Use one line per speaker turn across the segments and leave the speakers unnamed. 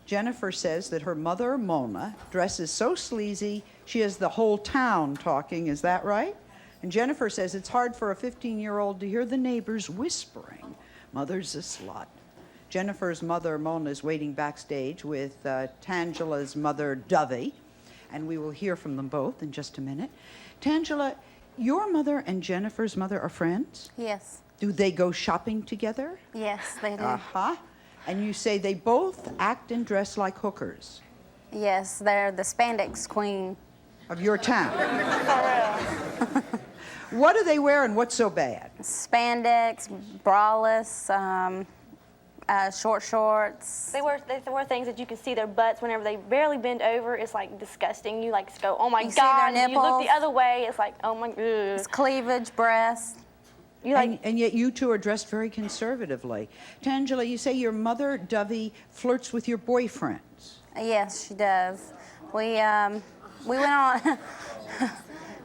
Jennifer says that her mother, Mona, dresses so sleazy she has the whole town talking. Is that right? And Jennifer says it's hard for a 15-year-old to hear the neighbors whispering, "Mother's a slut." Jennifer's mother, Mona, is waiting backstage with Tangela's mother, Dovey, and we will hear from them both in just a minute. Tangela, your mother and Jennifer's mother are friends?
Yes.
Do they go shopping together?
Yes, they do.
Uh-huh. And you say they both act and dress like hookers.
Yes, they're the spandex queen.
Of your town.
For real.
What do they wear and what's so bad?
Spandex, braless, short shorts.
They wear things that you can see their butts whenever they barely bend over. It's like disgusting. You like go, oh my
You see
God.
their
You look
nipples.
the other way. It's like, oh my God.
It's cleavage, breasts.
You like,
And yet you two are dressed very conservatively. Tangela, you say your mother, Dovey, flirts with your boyfriends.
Yes, she does. We went on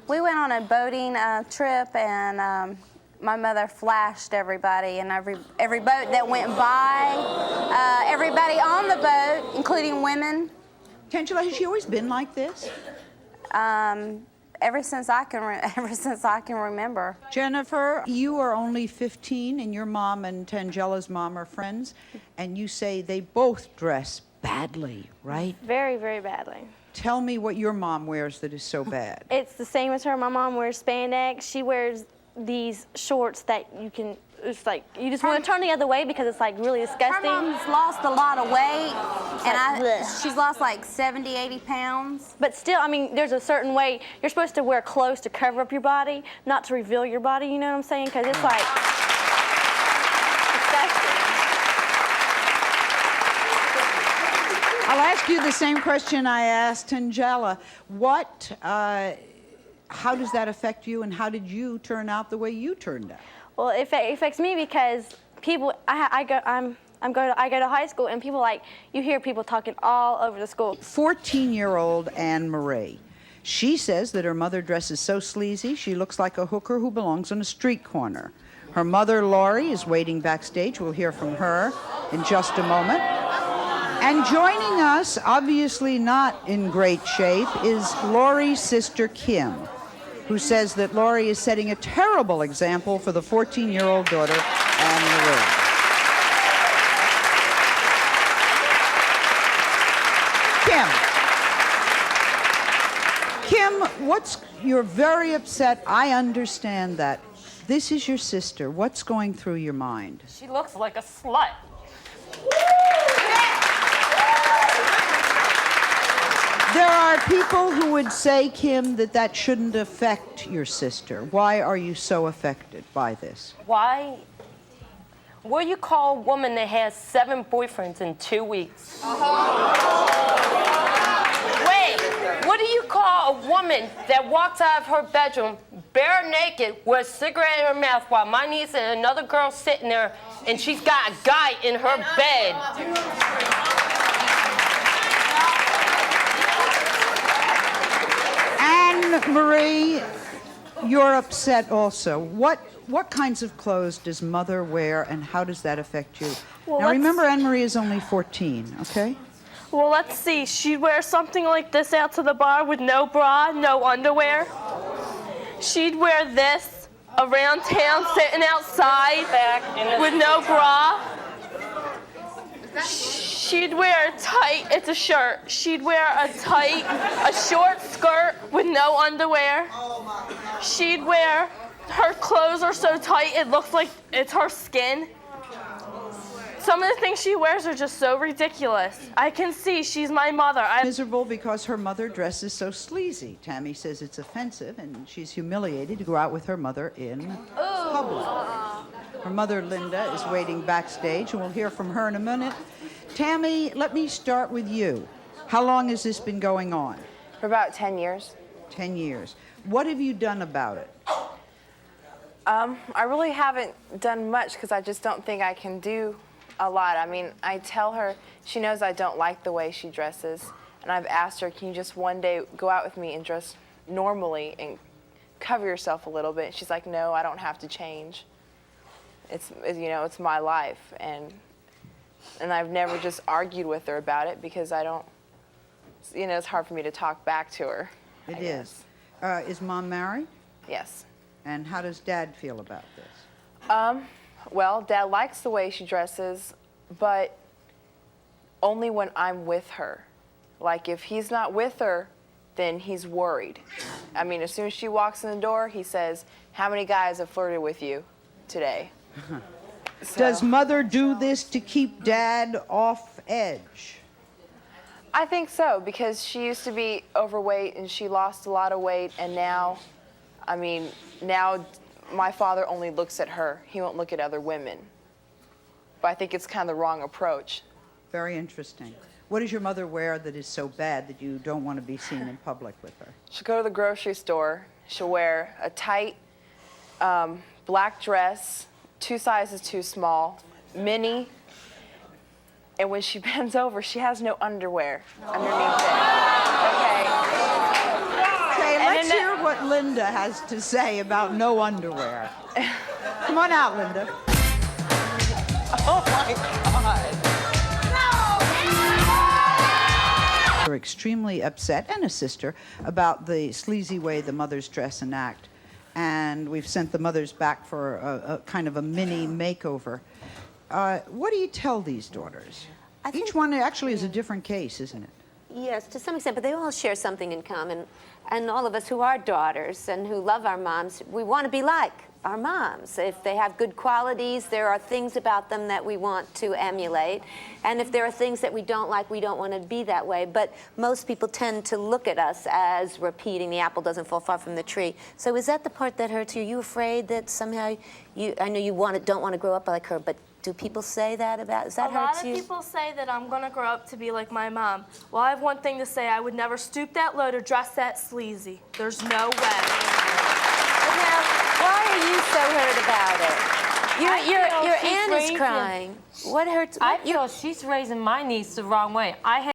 we went on a boating trip, and my mother flashed everybody, and every boat that went by, everybody on the boat, including women.
Tangela, has she always been like this?
Ever since I can remember.
Jennifer, you are only 15, and your mom and Tangela's mom are friends, and you say they both dress badly, right?
very, very badly.
Tell me what your mom wears that is so bad.
It's the same as her. My mom wears spandex. She wears these shorts that you can, it's like, you just want to turn the other way because it's like really
Her
disgusting.
mom's lost a lot of weight, and
bleh.
she's lost like 70, 80 pounds.
But still, I mean, there's a certain way. You're supposed to wear clothes to cover up your body, not to reveal your body, you know what I'm saying? Because it's like disgusting.
I'll ask you the same question I asked Tangela. How does that affect you, and how did you turn out the way you turned out?
Well, it affects me because people, I go to high school, and people you hear people talking all over the school.
14-year-old Anne Marie. She says that her mother dresses so sleazy she looks like a hooker who belongs on a street corner. Her mother, Laurie, is waiting backstage. We'll hear from her in just a moment. And joining us, obviously not in great shape, is Laurie's sister, Kim, who says that Laurie is setting a terrible example for the 14-year-old daughter, Anne Marie. Kim, you're very upset. I understand that. This is your sister. What's going through your mind?
She looks like a slut.
There are people who would say, Kim, that shouldn't affect your sister. Why are you so affected by this?
Why? What do you call a woman that has 7 boyfriends in 2 weeks? Wait, what do you call a woman that walks out of her bedroom bare naked with a cigarette in her mouth while my niece and another girl sitting there and she's got a guy in her bed?
Anne Marie, you're upset also. What kinds of clothes does mother wear, and how does that affect you?
Well,
now remember, Anne Marie is only 14, okay?
Well, let's see. She'd wear something like this out to the bar with no bra, no underwear. She'd wear this around town sitting outside with no bra. She'd wear a tight, it's a shirt. She'd wear a short skirt with no underwear. She'd wear, her clothes are so tight it looks like it's her skin. Some of the things she wears are just so ridiculous. I can see she's my mother.
Miserable because her mother dresses so sleazy. Tammy says it's offensive, and she's humiliated to go out with her mother in public. Her mother, Linda, is waiting backstage, and we'll hear from her in a minute. Tammy, let me start with you. How long has this been going on?
For about 10 years.
10 years. What have you done about it?
I really haven't done much because I just don't think I can do a lot. I mean, I tell her, she knows I don't like the way she dresses, and I've asked her, can you just one day go out with me and dress normally and cover yourself a little bit? She's like, no, I don't have to change. It's my life, and And I've never just argued with her about it because I don't, you know, it's hard for me to talk back to her.
It
I
is.
guess.
Is Mom married?
Yes.
And how does Dad feel about this?
Well, Dad likes the way she dresses, but only when I'm with her. Like, if he's not with her, then he's worried. I mean, as soon as she walks in the door, he says, "How many guys have flirted with you today?"
Does Mother do this to keep Dad off edge?
I think so, because she used to be overweight and she lost a lot of weight, and now, I mean, now my father only looks at her. He won't look at other women. But I think it's kind of the wrong approach.
Very interesting. What does your mother wear that is so bad that you don't want to be seen in public with her?
She'll go to the grocery store. She'll wear a tight black dress, 2 sizes too small, mini, and when she bends over, she has no underwear underneath it. Okay.
Okay, let's hear what Linda has to say about no underwear. Come on out, Linda.
Oh my God.
We're extremely upset, and a sister, about the sleazy way the mothers dress and act. And we've sent the mothers back for a kind of a mini makeover. What do you tell these daughters? Each one actually is a different case, isn't it?
Yes, to some extent, but they all share something in common. And all of us who are daughters and who love our moms, we want to be like our moms. If they have good qualities, there are things about them that we want to emulate. And if there are things that we don't like, we don't want to be that way. But most people tend to look at us as repeating the apple doesn't fall far from the tree. So is that the part that hurts you? Are you afraid that somehow I know you don't want to grow up like her, but do people say that about, does that
A
hurt
lot of
you?
people say that I'm gonna grow up to be like my mom. Well, I have one thing to say. I would never stoop that low to dress that sleazy. There's no way.
But now, why are you so hurt about it? Your
she's
aunt is
raising-
crying. What hurts?
I
what- you-
feel she's raising my niece the wrong way.